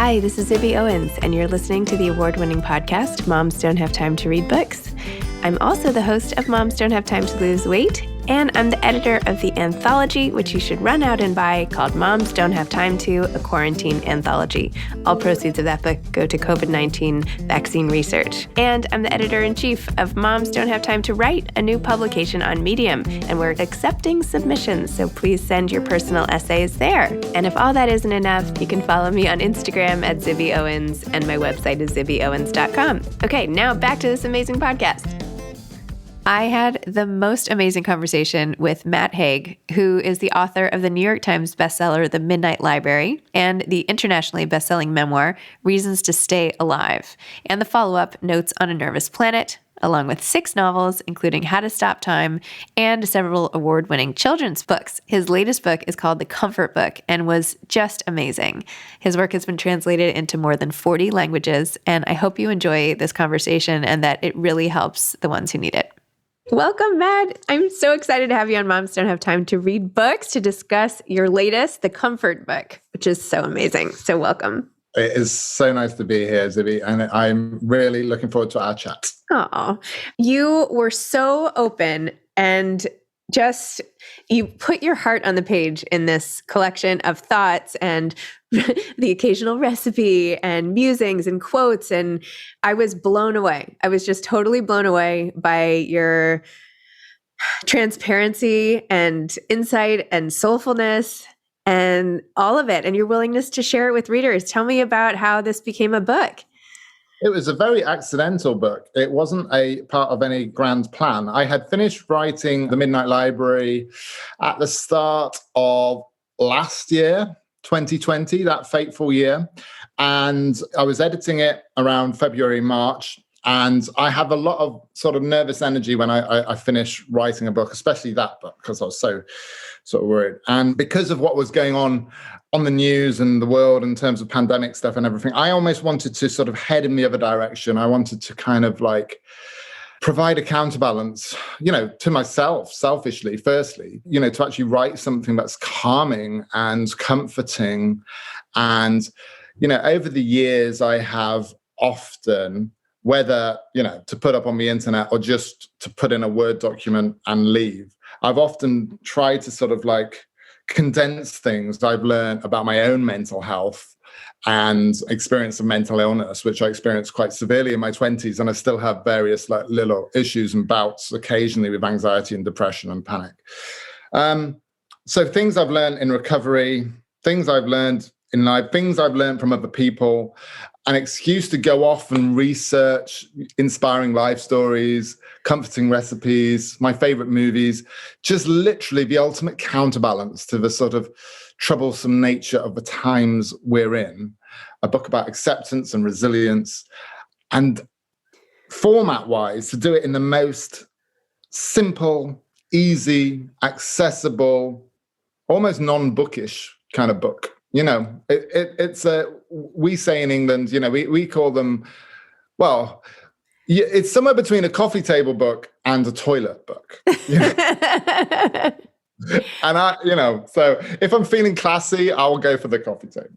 Hi, this is Zibby Owens, and you're listening to the award-winning podcast, Moms Don't Have Time to Read Books. I'm also the host of Moms Don't Have Time to Lose Weight, and I'm the editor of the anthology, which you should run out and buy, called Moms Don't Have Time to, a Quarantine Anthology. All proceeds of that book go to COVID-19 vaccine research. And I'm the editor-in-chief of Moms Don't Have Time to Write, a new publication on Medium, and we're accepting submissions, so please send your personal essays there. And if all that isn't enough, you can follow me on Instagram at Zibby Owens, and my website is zibbyowens.com. Okay, now back to this amazing podcast. I had the most amazing conversation with Matt Haig, who is the author of the New York Times bestseller, The Midnight Library, and the internationally bestselling memoir, Reasons to Stay Alive, and the follow-up, Notes on a Nervous Planet, along with 6 novels, including How to Stop Time, and several award-winning children's books. His latest book is called The Comfort Book and was just amazing. His work has been translated into more than 40 languages, and I hope you enjoy this conversation and that it really helps the ones who need it. Welcome, Matt. I'm so excited to have you on Moms Don't Have Time to Read Books to discuss your latest, The Comfort Book, which is so amazing. So welcome. It is so nice to be here, Zibby, and I'm really looking forward to our chat. Oh, you were so open and you put your heart on the page in this collection of thoughts and the occasional recipe and musings and quotes. And I was blown away. I was just totally blown away by your transparency and insight and soulfulness and all of it, and your willingness to share it with readers. Tell me about how this became a book. It was a very accidental book. It wasn't a part of any grand plan. I had finished writing The Midnight Library at the start of last year, 2020, that fateful year. And I was editing it around February, March. And I have a lot of sort of nervous energy when I finish writing a book, especially that book, because I was so sort of worried. And because of what was going on the news and the world in terms of pandemic stuff and everything, I almost wanted to sort of head in the other direction. I wanted to kind of like provide a counterbalance, to myself, selfishly, firstly, to actually write something that's calming and comforting. And, over the years, I have often, whether, to put up on the internet or just to put in a Word document and leave, I've often tried to sort of like condense things I've learned about my own mental health and experience of mental illness, which I experienced quite severely in my 20s. And I still have various like little issues and bouts occasionally with anxiety and depression and panic. So things I've learned in recovery, things I've learned in life, things I've learned from other people, an excuse to go off and research inspiring life stories, comforting recipes, my favorite movies, just literally the ultimate counterbalance to the sort of troublesome nature of the times we're in. A book about acceptance and resilience, and format-wise, to do it in the most simple, easy, accessible, almost non-bookish kind of book. It's we say in England, we call them, well, it's somewhere between a coffee table book and a toilet book. And so if I'm feeling classy, I'll go for the coffee table.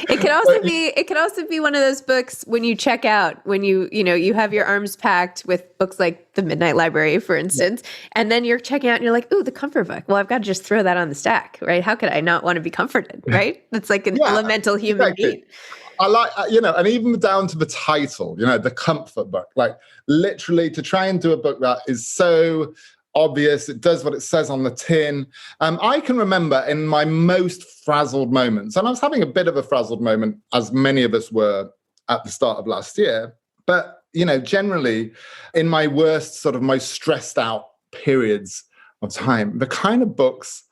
It could also be one of those books when you check out, when you have your arms packed with books like The Midnight Library, for instance, and then you're checking out and you're like, ooh, the comfort book. Well, I've got to just throw that on the stack, right? How could I not want to be comforted, right? It's like an elemental human being. I like, and even down to the title, The Comfort Book, like literally to try and do a book that is so obvious, it does what it says on the tin. I can remember in my most frazzled moments, and I was having a bit of a frazzled moment, as many of us were at the start of last year, but, generally in my worst, sort of most stressed out periods of time, the kind of books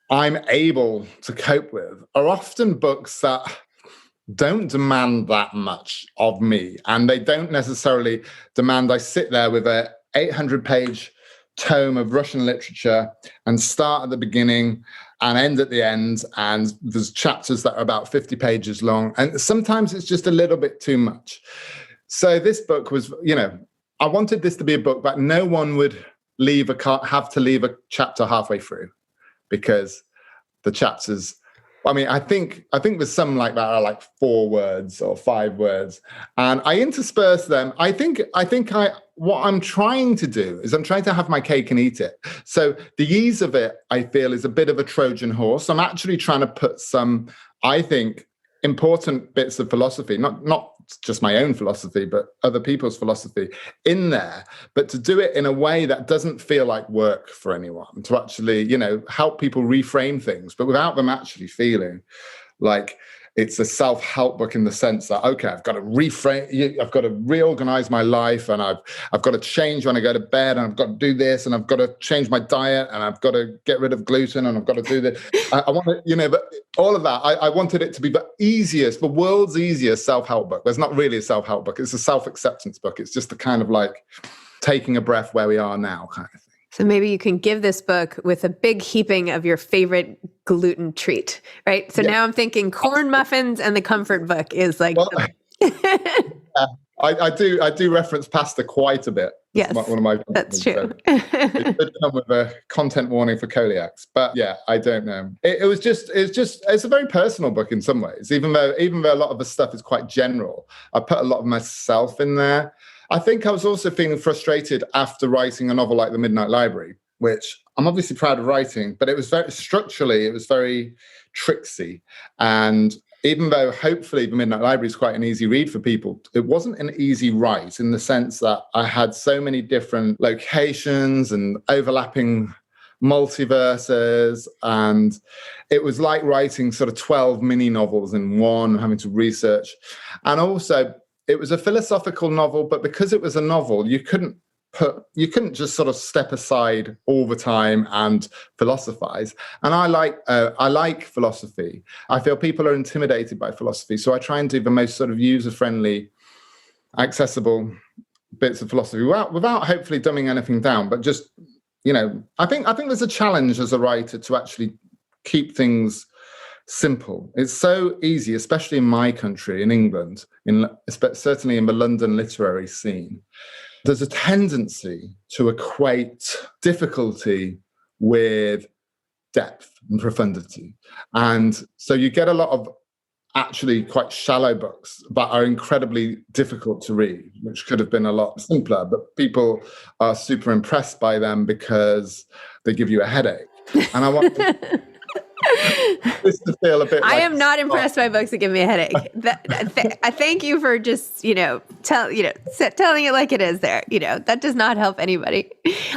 I'm able to cope with are often books that don't demand that much of me, and they don't necessarily demand I sit there with a 800-page tome of Russian literature and start at the beginning and end at the end, and there's chapters that are about 50 pages long, and sometimes it's just a little bit too much. So this book was, I wanted this to be a book that no one would have to leave a chapter halfway through, because the chapters I mean, I think there's some like that are like 4 words or 5 words, and I intersperse them. I think what I'm trying to do is I'm trying to have my cake and eat it. So the ease of it, I feel, is a bit of a Trojan horse. I'm actually trying to put some, I think, important bits of philosophy, not just my own philosophy, but other people's philosophy in there, but to do it in a way that doesn't feel like work for anyone, to actually, help people reframe things, but without them actually feeling like it's a self-help book in the sense that, okay, I've got to reframe, I've got to reorganize my life, and I've got to change when I go to bed, and I've got to do this, and I've got to change my diet, and I've got to get rid of gluten, and I've got to do this. I want it, but all of that, I wanted it to be the world's easiest self-help book. There's not really a self-help book. It's a self-acceptance book. It's just the kind of like taking a breath where we are now kind of thing. So maybe you can give this book with a big heaping of your favorite gluten treat, right? So now I'm thinking corn muffins, and the comfort book is like... Well, I do reference pasta quite a bit. Yes, one of my that's true. So it could come with a content warning for celiacs, but yeah, I don't know. It's a very personal book in some ways, even though a lot of the stuff is quite general. I put a lot of myself in there. I think I was also feeling frustrated after writing a novel like The Midnight Library, which I'm obviously proud of writing, but it was very tricksy. And even though hopefully The Midnight Library is quite an easy read for people, it wasn't an easy write in the sense that I had so many different locations and overlapping multiverses, and it was like writing sort of 12 mini novels in one, having to research. And also, it was a philosophical novel, but because it was a novel, you couldn't just sort of step aside all the time and philosophize. And I like philosophy. I feel people are intimidated by philosophy, so I try and do the most sort of user-friendly, accessible bits of philosophy without hopefully dumbing anything down. But just, I think there's a challenge as a writer to actually keep things simple. It's so easy, especially in my country, in England, certainly in the London literary scene. There's a tendency to equate difficulty with depth and profundity. And so you get a lot of actually quite shallow books that are incredibly difficult to read, which could have been a lot simpler, but people are super impressed by them because they give you a headache. And I want this to feel a bit I am not impressed by books that give me a headache. I thank you for just, telling it like it is there. That does not help anybody.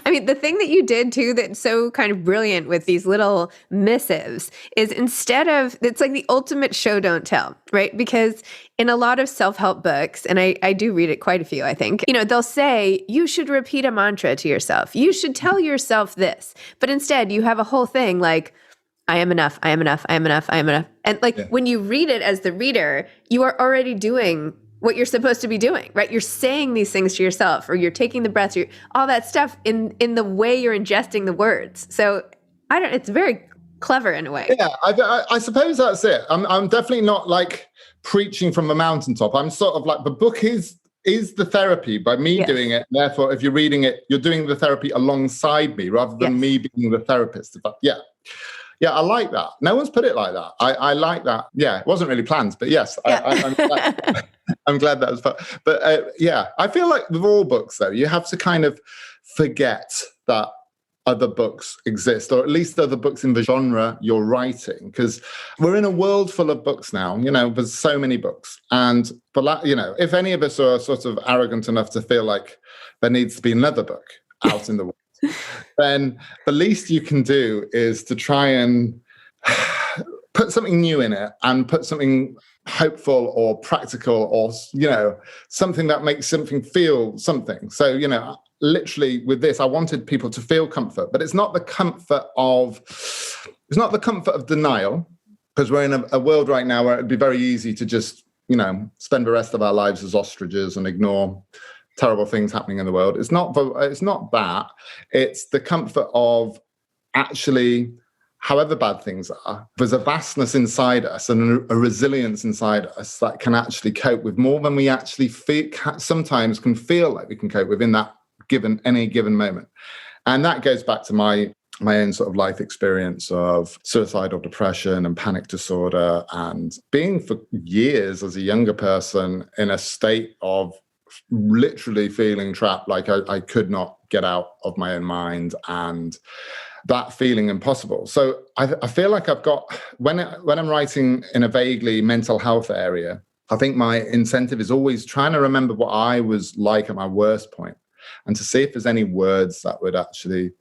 I mean, the thing that you did too that's so kind of brilliant with these little missives is it's like the ultimate show don't tell, right? Because in a lot of self-help books, and I do read it quite a few, I think, they'll say, you should repeat a mantra to yourself. You should tell yourself this. But instead, you have a whole thing like, I am enough, I am enough, I am enough, I am enough. And when you read it as the reader, you are already doing what you're supposed to be doing, right? You're saying these things to yourself, or you're taking the breath, all that stuff in the way you're ingesting the words. So it's very clever in a way. Yeah, I suppose that's it. I'm definitely not like preaching from the mountaintop. I'm sort of like, the book is the therapy by me doing it. Therefore, if you're reading it, you're doing the therapy alongside me rather than me being the therapist. But yeah, I like that. No one's put it like that. I like that. Yeah, it wasn't really planned, but yes, I'm glad that was fun. But I feel like with all books, though, you have to kind of forget that other books exist, or at least other books in the genre you're writing, because we're in a world full of books now. There's so many books. And, if any of us are sort of arrogant enough to feel like there needs to be another book out in the world, then the least you can do is to try and put something new in it and put something hopeful or practical or, something that makes something feel something. So, literally with this, I wanted people to feel comfort, but it's not the comfort of denial, because we're in a world right now where it'd be very easy to just, spend the rest of our lives as ostriches and ignore terrible things happening in the world. It's not that. It's the comfort of actually, however bad things are, there's a vastness inside us and a resilience inside us that can actually cope with more than we actually sometimes can feel like we can cope with in that any given moment. And that goes back to my my own sort of life experience of suicidal depression and panic disorder, and being for years as a younger person in a state of literally feeling trapped, like I could not get out of my own mind, and that feeling impossible. So I feel like I've got, when I'm writing in a vaguely mental health area, I think my incentive is always trying to remember what I was like at my worst point, and to see if there's any words that would actually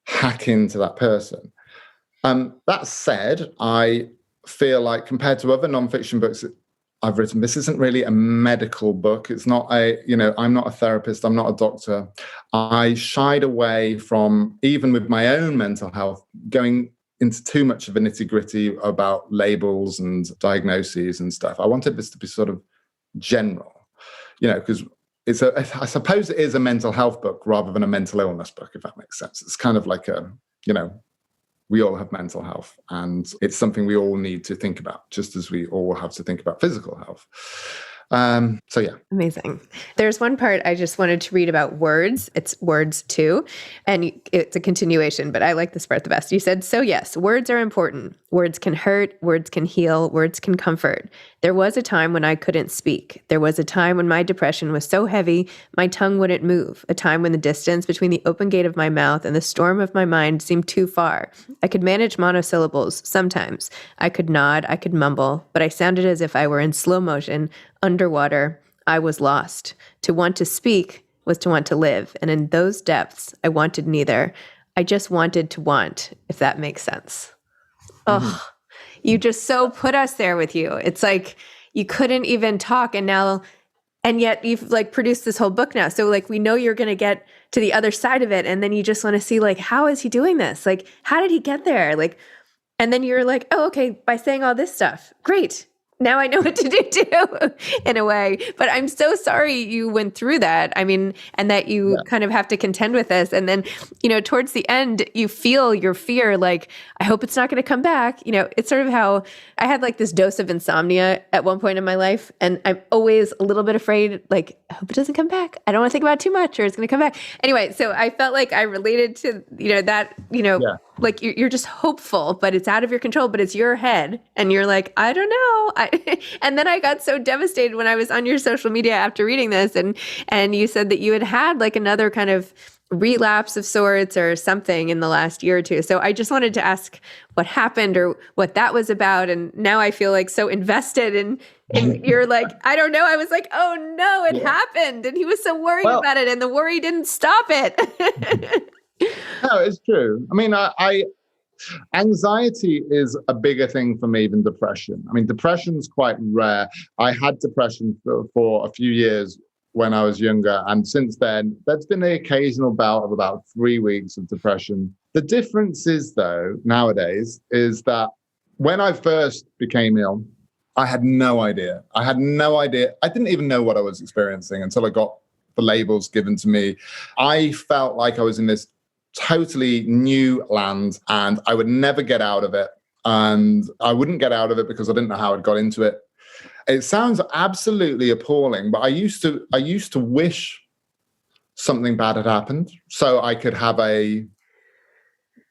hack into that person. That said, I feel like compared to other nonfiction books I've written, this isn't really a medical book. It's not I'm not a therapist. I'm not a doctor. I shied away from, even with my own mental health, going into too much of a nitty-gritty about labels and diagnoses and stuff. I wanted this to be sort of general, because I suppose it is a mental health book rather than a mental illness book, if that makes sense. It's kind of like we all have mental health, and it's something we all need to think about, just as we all have to think about physical health. So yeah. Amazing. There's one part I just wanted to read about words. It's words 2, and it's a continuation, but I like this part the best. You said, so yes, words are important. Words can hurt, words can heal, words can comfort. There was a time when I couldn't speak. There was a time when my depression was so heavy, my tongue wouldn't move. A time when the distance between the open gate of my mouth and the storm of my mind seemed too far. I could manage monosyllables sometimes. I could nod, I could mumble, but I sounded as if I were in slow motion, underwater. I was lost. To want to speak was to want to live. And in those depths, I wanted neither. I just wanted to want, if that makes sense. Mm-hmm. Oh, you just so put us there with you. It's like you couldn't even talk, and yet you've like produced this whole book now. So like we know you're going to get to the other side of it, and then you just want to see like, how is he doing this? Like, how did he get there? Like, and then you're like, oh, okay, by saying all this stuff. Great. Now I know what to do too, in a way. But I'm so sorry you went through that. I mean, and that you kind of have to contend with this. And then, towards the end, you feel your fear, like, I hope it's not going to come back. It's sort of how I had like this dose of insomnia at one point in my life. And I'm always a little bit afraid, like, I hope it doesn't come back. I don't want to think about it too much or it's going to come back. Anyway, so I felt like I related to, that, like you're just hopeful, but it's out of your control, but it's your head. And you're like, I don't know. And then I got so devastated when I was on your social media after reading this, and you said that you had like another kind of relapse of sorts or something in the last year or two. So I just wanted to ask what happened or what that was about. And now I feel like so invested in you're like, I don't know. I was like, oh no, it happened. And he was so worried about it, and the worry didn't stop it. No, it's true. I mean, anxiety is a bigger thing for me than depression. I mean, depression's quite rare. I had depression for a few years when I was younger, and since then, there's been the occasional bout of about 3 weeks of depression. The difference is, though, nowadays, is that when I first became ill, I had no idea. I didn't even know what I was experiencing until I got the labels given to me. I felt like I was in this totally new land, and I would never get out of it. And I wouldn't get out of it because I didn't know how I'd got into it. It sounds absolutely appalling, but I used to wish something bad had happened so I could have a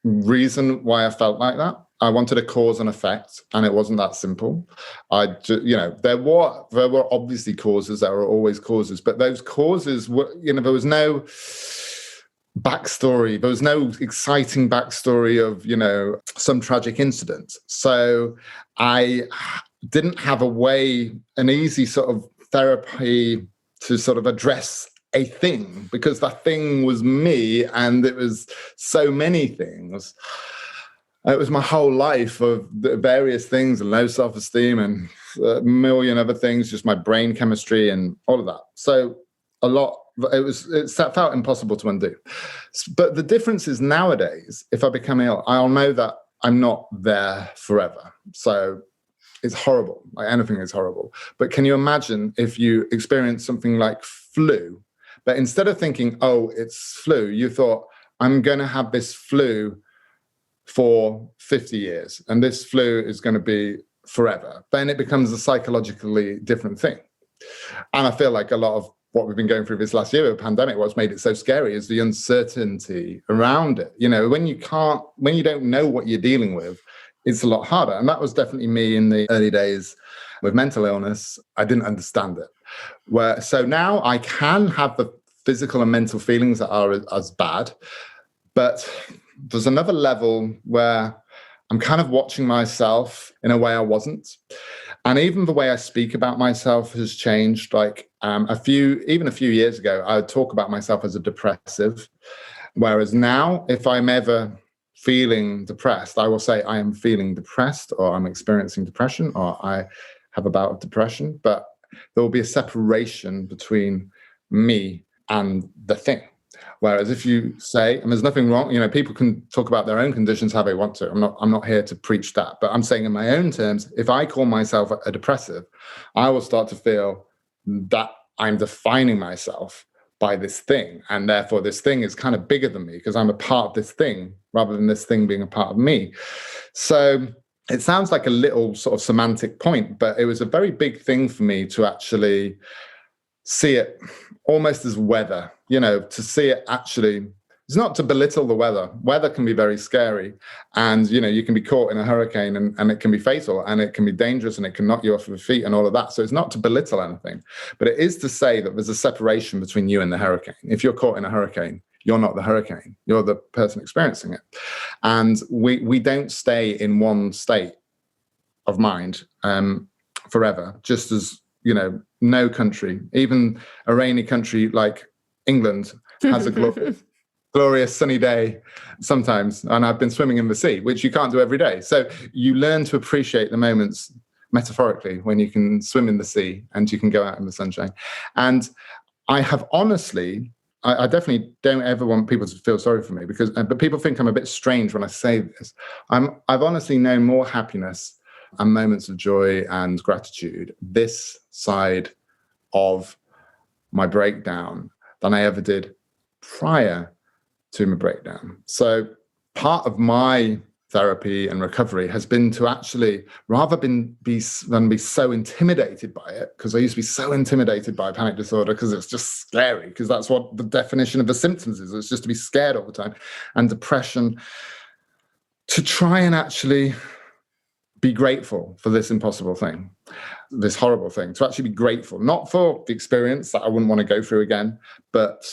reason why I felt like that. I wanted a cause and effect, and it wasn't that simple. There were obviously causes. There were always causes, but those causes were, there was no backstory. There was no exciting backstory of, some tragic incident. So I didn't have an easy sort of therapy to sort of address a thing, because that thing was me, and it was so many things. It was my whole life of various things and low self-esteem and a million other things, just my brain chemistry and all of that. So it felt impossible to undo. But the difference is nowadays, if I become ill, I'll know that I'm not there forever. So it's horrible. Like, anything is horrible. But can you imagine if you experience something like flu, but instead of thinking, oh, it's flu, you thought, I'm going to have this flu for 50 years, and this flu is going to be forever. Then it becomes a psychologically different thing. And I feel like a lot of what we've been going through this last year with the pandemic, what's made it so scary is the uncertainty around it. When you don't know what you're dealing with, it's a lot harder. And that was definitely me in the early days with mental illness. I didn't understand it. So now I can have the physical and mental feelings that are as bad, but there's another level where I'm kind of watching myself in a way I wasn't. And even the way I speak about myself has changed. Like a few years ago, I would talk about myself as a depressive. Whereas now, if I'm ever feeling depressed, I will say I am feeling depressed, or I'm experiencing depression, or I have a bout of depression. But there will be a separation between me and the thing. Whereas if you say, and there's nothing wrong, people can talk about their own conditions how they want to. I'm not here to preach that, but I'm saying in my own terms, if I call myself a depressive, I will start to feel that I'm defining myself by this thing. And therefore this thing is kind of bigger than me because I'm a part of this thing rather than this thing being a part of me. So it sounds like a little sort of semantic point, but it was a very big thing for me to actually see it almost as weather, to see it actually. It's not to belittle the weather. Weather can be very scary, and you can be caught in a hurricane and it can be fatal and it can be dangerous and it can knock you off your feet and all of that. So it's not to belittle anything, but it is to say that there's a separation between you and the hurricane. If you're caught in a hurricane, you're not the hurricane, you're the person experiencing it. And we don't stay in one state of mind forever, just as no country, even a rainy country like England, has a glorious sunny day sometimes. And I've been swimming in the sea, which you can't do every day. So you learn to appreciate the moments metaphorically when you can swim in the sea and you can go out in the sunshine. And I have honestly, I definitely don't ever want people to feel sorry for me but people think I'm a bit strange when I say this. I've honestly known more happiness and moments of joy and gratitude this side of my breakdown than I ever did prior to my breakdown. So part of my therapy and recovery has been to actually rather than be so intimidated by it, because I used to be so intimidated by panic disorder because it's just scary, because that's what the definition of the symptoms is. It's just to be scared all the time. And depression, to try and actually be grateful for this impossible thing, this horrible thing, to actually be grateful, not for the experience that I wouldn't want to go through again, but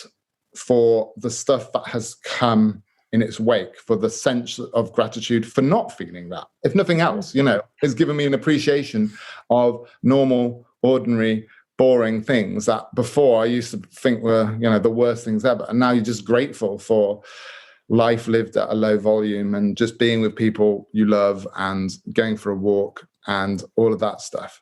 for the stuff that has come in its wake, for the sense of gratitude for not feeling that. If nothing else, has given me an appreciation of normal, ordinary, boring things that before I used to think were, the worst things ever. And now you're just grateful for life lived at a low volume and just being with people you love and going for a walk and all of that stuff.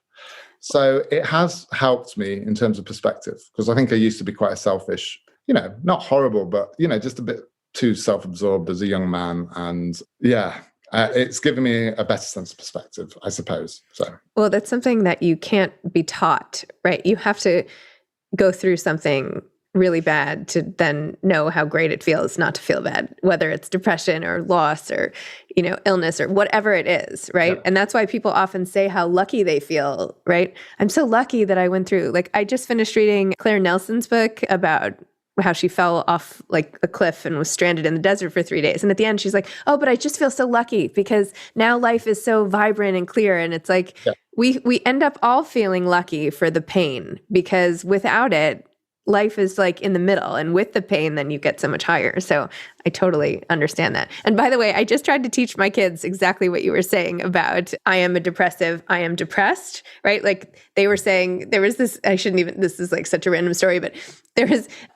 So it has helped me in terms of perspective, because I think I used to be quite a selfish, not horrible, but, just a bit too self-absorbed as a young man. And it's given me a better sense of perspective, I suppose. So, well, that's something that you can't be taught, right? You have to go through something really bad to then know how great it feels not to feel bad, whether it's depression or loss or, illness or whatever it is, right? Yeah. And that's why people often say how lucky they feel, right? I'm so lucky that I went through, I just finished reading Claire Nelson's book about how she fell off like a cliff and was stranded in the desert for 3 days. And at the end, she's like, oh, but I just feel so lucky because now life is so vibrant and clear. And it's like, we end up all feeling lucky for the pain, because without it, life is like in the middle, and with the pain, then you get so much higher. So I totally understand that. And by the way, I just tried to teach my kids exactly what you were saying about I am a depressive, I am depressed, right? Like they were saying, there was this, this is like such a random story, but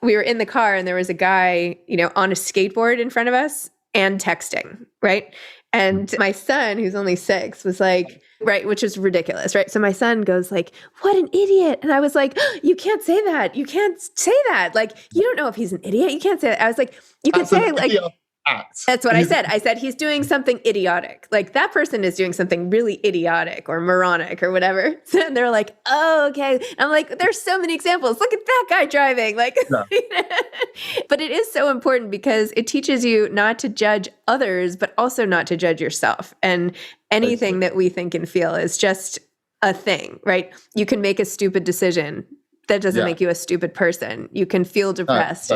we were in the car and there was a guy, on a skateboard in front of us and texting, right? And my son, who's only 6, was like, right, which is ridiculous, right? So my son goes like, what an idiot. And I was like, oh, you can't say that. You can't say that. Like, you don't know if he's an idiot. You can't say that. I was like, you can say like, that's what I said. I said, he's doing something idiotic. Like that person is doing something really idiotic or moronic or whatever. And they're like, oh, okay. And I'm like, there's so many examples. Look at that guy driving. Like, no. But it is so important because it teaches you not to judge others, but also not to judge yourself. And anything that we think and feel is just a thing, right? You can make a stupid decision that doesn't Yeah. make you a stupid person. You can feel depressed.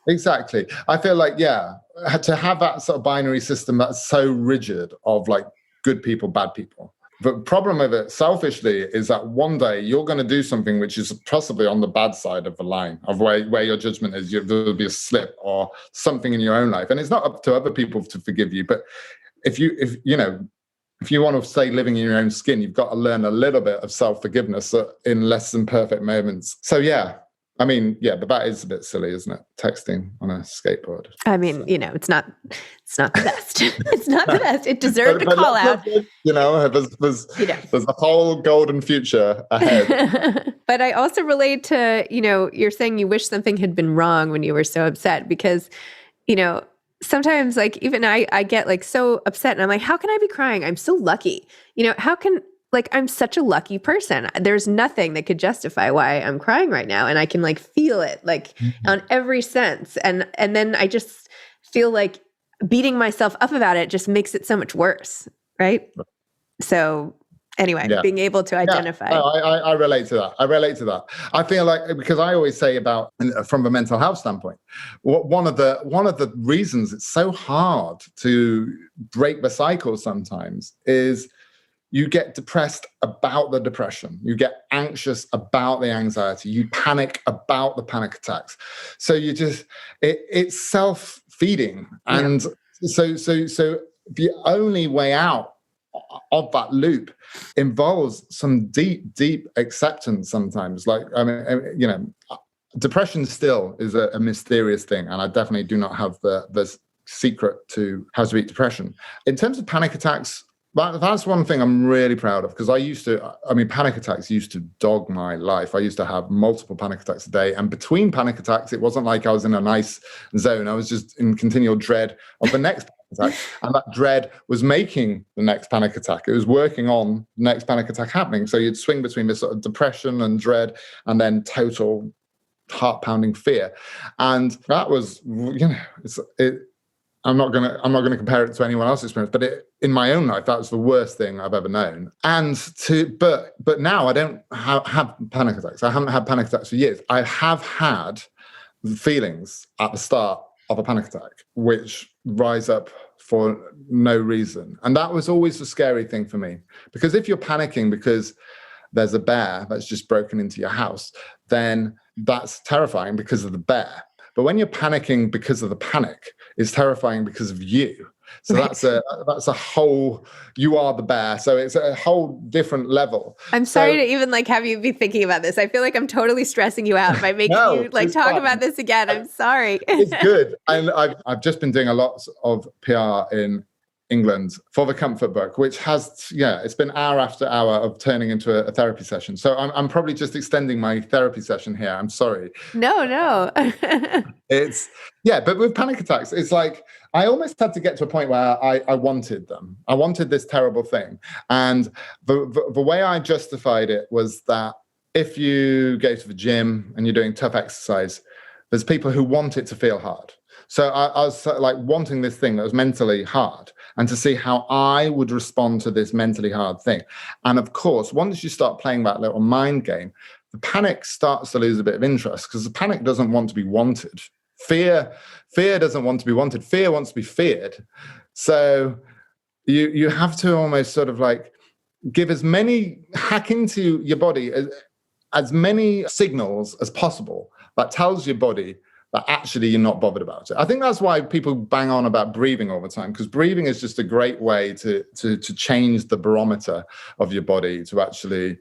Exactly. I feel like, to have that sort of binary system that's so rigid of like good people, bad people. The problem with it selfishly is that one day you're going to do something which is possibly on the bad side of the line of where your judgment is. There'll be a slip or something in your own life. And it's not up to other people to forgive you. But if you want to stay living in your own skin, you've got to learn a little bit of self-forgiveness in less than perfect moments. So but that is a bit silly, isn't it? Texting on a skateboard. I mean, it's not the best. It's not the best. It deserved a call out. There's a whole golden future ahead. But I also relate to, you're saying you wish something had been wrong when you were so upset because, sometimes like even I get like so upset and I'm like, how can I be crying? I'm so lucky. I'm such a lucky person. There's nothing that could justify why I'm crying right now. And I can like feel it on every sense. And then I just feel like beating myself up about it just makes it so much worse. Right. So anyway, being able to identify. No, I relate to that. I feel like, because I always say from a mental health standpoint, one of the reasons it's so hard to break the cycle sometimes is you get depressed about the depression. You get anxious about the anxiety. You panic about the panic attacks. So you just, it's self-feeding. And so the only way out of that loop involves some deep, deep acceptance sometimes. Depression still is a mysterious thing. And I definitely do not have the secret to how to beat depression. In terms of panic attacks, that's one thing I'm really proud of, because panic attacks used to dog my life. I used to have multiple panic attacks a day. And between panic attacks, it wasn't like I was in a nice zone. I was just in continual dread of the next panic attack. And that dread was making the next panic attack. It was working on the next panic attack happening. So you'd swing between this sort of depression and dread and then total heart-pounding fear. And that was, I'm not going to compare it to anyone else's experience, but in my own life, that was the worst thing I've ever known. But now I don't have panic attacks. I haven't had panic attacks for years. I have had feelings at the start of a panic attack, which rise up for no reason. And that was always the scary thing for me, because if you're panicking because there's a bear that's just broken into your house, then that's terrifying because of the bear. But when you're panicking because of the panic, it's terrifying because of you. So that's a whole, you are the bear. So it's a whole different level. I'm sorry to even have you be thinking about this. I feel like I'm totally stressing you out by making you talk about this again. I'm sorry. It's good. And I've just been doing a lot of PR in England for the Comfort Book, which has, it's been hour after hour of turning into a therapy session. So I'm probably just extending my therapy session here. I'm sorry. No. But with panic attacks, it's like, I almost had to get to a point where I wanted them. I wanted this terrible thing. And the way I justified it was that if you go to the gym and you're doing tough exercise, there's people who want it to feel hard. So I was wanting this thing that was mentally hard, and to see how I would respond to this mentally hard thing. And of course, once you start playing that little mind game, the panic starts to lose a bit of interest, because the panic doesn't want to be wanted. Fear doesn't want to be wanted. Fear wants to be feared. So you have to almost sort of hack into your body as many signals as possible that tells your body that actually you're not bothered about it. I think that's why people bang on about breathing all the time, because breathing is just a great way to change the barometer of your body to actually,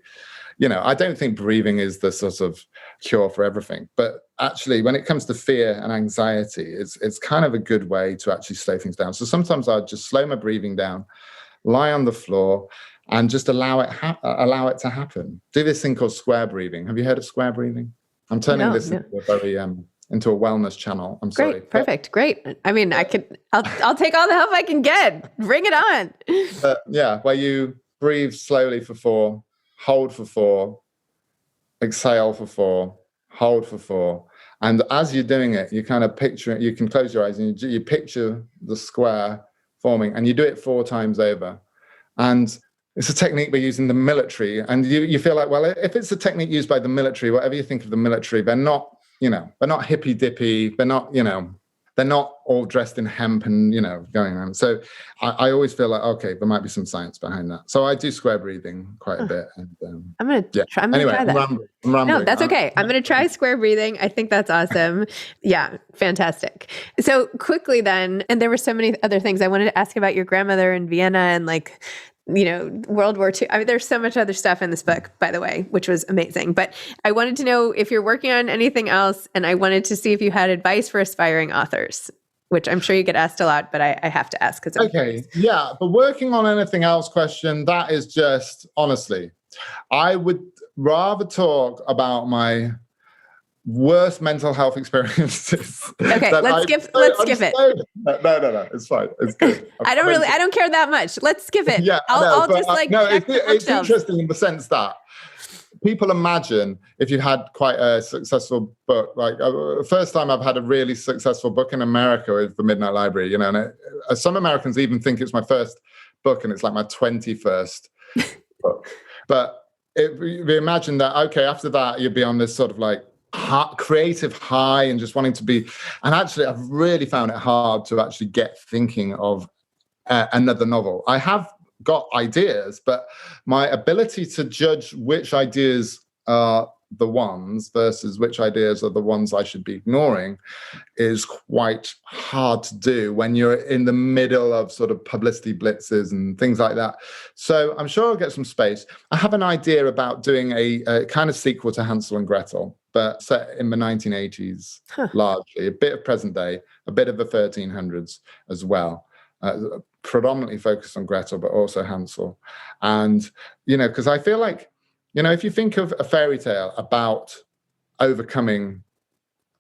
I don't think breathing is the sort of cure for everything, but actually when it comes to fear and anxiety, it's kind of a good way to actually slow things down. So sometimes I'd just slow my breathing down, lie on the floor, and just allow it to happen. Do this thing called square breathing. Have you heard of square breathing? I'm turning this into a wellness channel. I'm sorry. Great, perfect, great. I mean, I'll take all the help I can get. Bring it on. Where you breathe slowly for 4, hold for 4, exhale for 4, hold for 4. And as you're doing it, you kind of picture it. You can close your eyes and you picture the square forming, and you do it 4 times over. And it's a technique we use in the military. And you feel like, well, if it's a technique used by the military, whatever you think of the military, they're not hippy dippy. They're not, they're not all dressed in hemp and, going around. So I always feel like, okay, there might be some science behind that. So I do square breathing quite a bit. And, I'm going to try that. I'm rambling. No, that's okay. I'm going to try square breathing. I think that's awesome. Yeah, fantastic. So quickly then, and there were so many other things I wanted to ask about your grandmother in Vienna and World War II. I mean, there's so much other stuff in this book, by the way, which was amazing. But I wanted to know if you're working on anything else, and I wanted to see if you had advice for aspiring authors, which I'm sure you get asked a lot, but I have to ask. Okay, yeah. But working on anything else question, that is just, honestly, I would rather talk about my worst mental health experiences. Okay, let's skip it. No, it's fine. It's good. I don't care that much. Let's skip it. Yeah, it's interesting in the sense that people imagine if you had quite a successful book, like first time I've had a really successful book in America with The Midnight Library, and some Americans even think it's my first book and it's like my 21st book. But we imagine that, okay, after that, you'd be on this sort of like creative high and just wanting to be, and actually I've really found it hard to actually get thinking of another novel. I have got ideas, but my ability to judge which ideas are the ones versus which ideas are the ones I should be ignoring is quite hard to do when you're in the middle of sort of publicity blitzes and things like that. So I'm sure I'll get some space. I have an idea about doing a kind of sequel to Hansel and Gretel, but set in the 1980s, largely, a bit of present day, a bit of the 1300s as well. Predominantly focused on Gretel, but also Hansel. And, because I feel like, if you think of a fairy tale about overcoming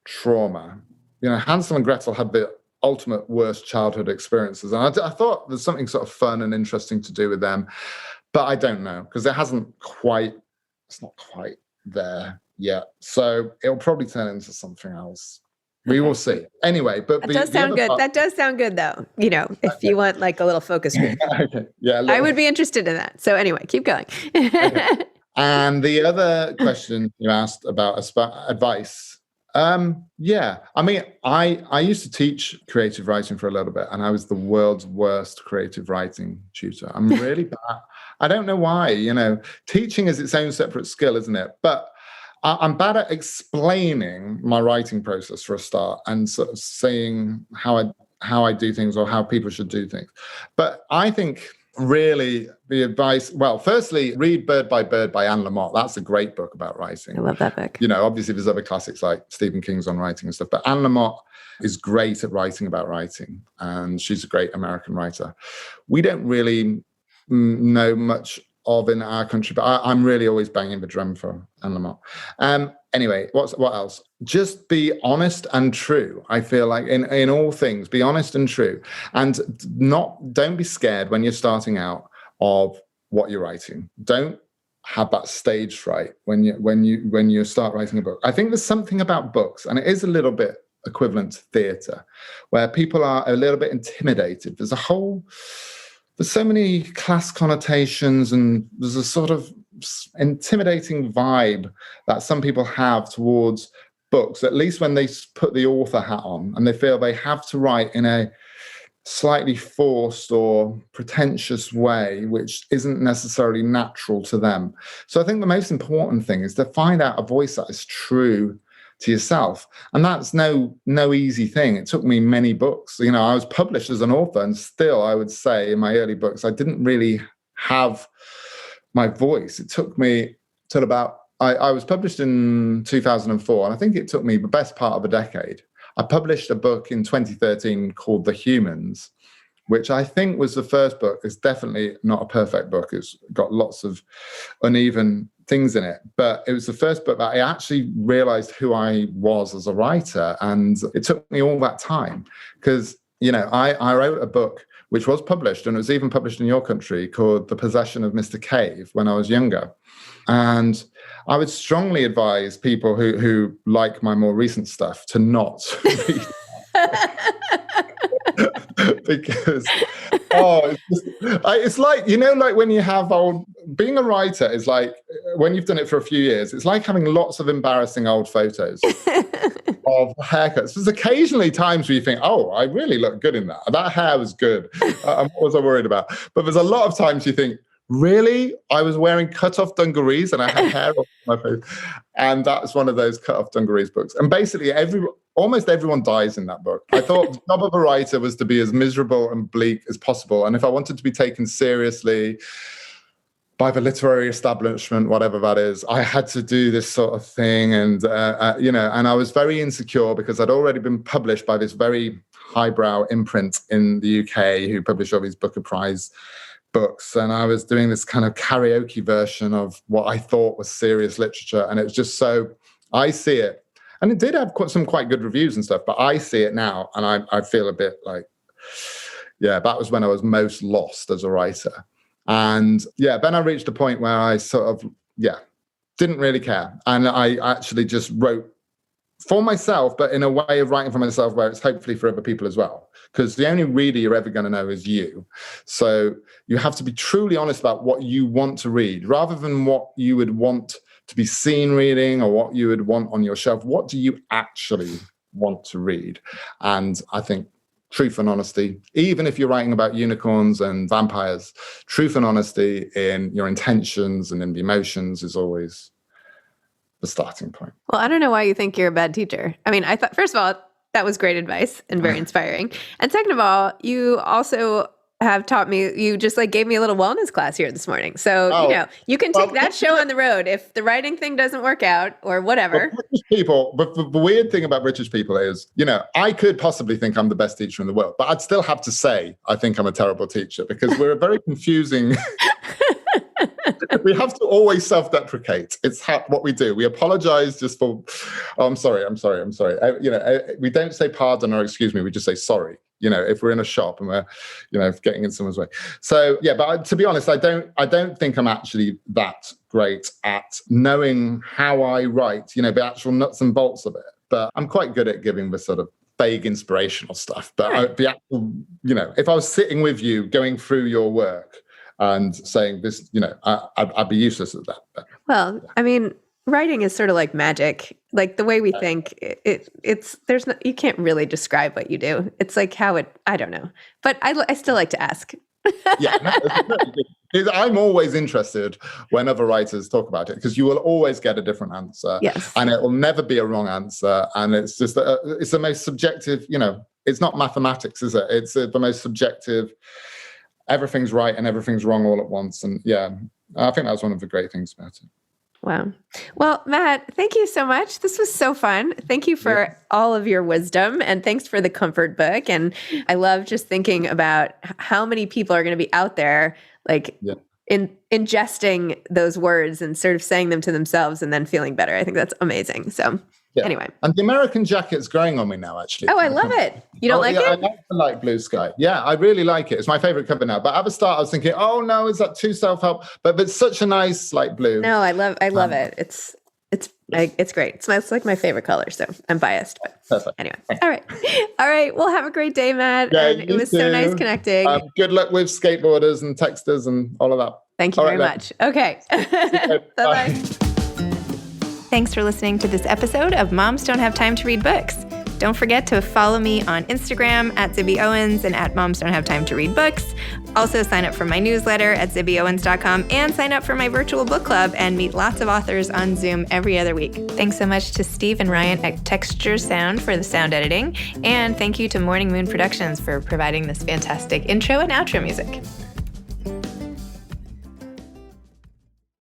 trauma, Hansel and Gretel had the ultimate worst childhood experiences. And I thought there's something sort of fun and interesting to do with them, but I don't know, because it's not quite there yet. So it'll probably turn into something else. We will see. Anyway, but that does sound good. That does sound good, though. If you want like a little focus group, okay. Yeah, I would be interested in that. So anyway, keep going. Okay. And the other question you asked about advice. Yeah, I mean, I used to teach creative writing for a little bit, and I was the world's worst creative writing tutor. I'm really bad. I don't know why. Teaching is its own separate skill, isn't it? But I'm bad at explaining my writing process for a start, and sort of saying how I do things or how people should do things. But I think really the advice, well, firstly, read Bird by Anne Lamott. That's a great book about writing. I love that book. Obviously there's other classics like Stephen King's on writing and stuff, but Anne Lamott is great at writing about writing, and she's a great American writer. We don't really know much of in our country, but I'm really always banging the drum for Anne Lamott. Anyway, what else? Just be honest and true. I feel like in all things, be honest and true, and don't be scared when you're starting out of what you're writing. Don't have that stage fright when you start writing a book. I think there's something about books, and it is a little bit equivalent to theatre, where people are a little bit intimidated. There's so many class connotations, and there's a sort of intimidating vibe that some people have towards books, at least when they put the author hat on and they feel they have to write in a slightly forced or pretentious way, which isn't necessarily natural to them. So I think the most important thing is to find out a voice that is true to yourself. And that's no easy thing. It took me many books. I was published as an author, and still I would say in my early books, I didn't really have my voice. It took me till about, I was published in 2004, and I think it took me the best part of a decade. I published a book in 2013 called The Humans, which I think was the first book. It's definitely not a perfect book. It's got lots of uneven things in it, but it was the first book that I actually realized who I was as a writer. And it took me all that time because, I wrote a book which was published, and it was even published in your country, called The Possession of Mr. Cave, when I was younger. And I would strongly advise people who like my more recent stuff to not read because Oh, it's like, like when you have being a writer is like, when you've done it for a few years, it's like having lots of embarrassing old photos of haircuts. There's occasionally times where you think, oh, I really look good in that. That hair was good. What was I worried about? But there's a lot of times you think, really? I was wearing cut-off dungarees and I had hair on my face. And that's one of those cut-off dungarees books. And basically almost everyone dies in that book. I thought the job of a writer was to be as miserable and bleak as possible. And if I wanted to be taken seriously by the literary establishment, whatever that is, I had to do this sort of thing. And, and I was very insecure because I'd already been published by this very highbrow imprint in the UK who published all these Booker Prize books. And I was doing this kind of karaoke version of what I thought was serious literature. And it was just I see it. And it did have some quite good reviews and stuff, but I see it now. And I feel a bit like, that was when I was most lost as a writer. And then I reached a point where I sort of, didn't really care. And I actually just wrote for myself, but in a way of writing for myself where it's hopefully for other people as well. Because the only reader you're ever going to know is you. So you have to be truly honest about what you want to read, rather than what you would want to be seen reading or what you would want on your shelf. What do you actually want to read? And I think truth and honesty, even if you're writing about unicorns and vampires, truth and honesty in your intentions and in the emotions is always the starting point. Well, I don't know why you think you're a bad teacher. I mean, I thought, first of all, that was great advice and very inspiring. And second of all, you also have taught me, you just gave me a little wellness class here this morning. So, you can take that show on the road if the writing thing doesn't work out or whatever. British people, but the weird thing about British people is, I could possibly think I'm the best teacher in the world, but I'd still have to say I think I'm a terrible teacher because we're a very confusing... We have to always self-deprecate. It's what we do. We apologize just for, I'm sorry. We don't say pardon or excuse me. We just say sorry. If we're in a shop and we're, getting in someone's way. So but to be honest, I don't think I'm actually that great at knowing how I write, the actual nuts and bolts of it. But I'm quite good at giving the sort of vague inspirational stuff. But the actual, if I was sitting with you going through your work and saying this, I'd be useless at that. Well, I mean, writing is sort of like magic. Like the way we think, you can't really describe what you do. It's like I don't know. But I still like to ask. I'm always interested when other writers talk about it because you will always get a different answer. Yes. And it will never be a wrong answer. And it's just, it's the most subjective, it's not mathematics, is it? It's the most subjective. Everything's right and everything's wrong all at once. And I think that's one of the great things about it. Wow. Well, Matt, thank you so much. This was so fun. Thank you for all of your wisdom and thanks for the comfort book. And I love just thinking about how many people are going to be out there ingesting those words and sort of saying them to themselves and then feeling better. I think that's amazing. So anyway. And the American jacket's growing on me now, actually. Oh, I love it. You don't like it? I like the light blue sky. Yeah, I really like it. It's my favorite cover now. But at the start, I was thinking, oh no, is that too self-help? But it's such a nice light blue. No, I love it. It's great. It's like my favorite color. So I'm biased. But perfect. Anyway. All right. Well, have a great day, Matt. Yeah, and it was so nice connecting. Good luck with skateboarders and texters and all of that. Thank you very much. Okay. Bye-bye. Thanks for listening to this episode of Moms Don't Have Time to Read Books. Don't forget to follow me on Instagram at Zibby Owens and at Moms Don't Have Time to Read Books. Also sign up for my newsletter at zibbyowens.com and sign up for my virtual book club and meet lots of authors on Zoom every other week. Thanks so much to Steve and Ryan at Texture Sound for the sound editing. And thank you to Morning Moon Productions for providing this fantastic intro and outro music.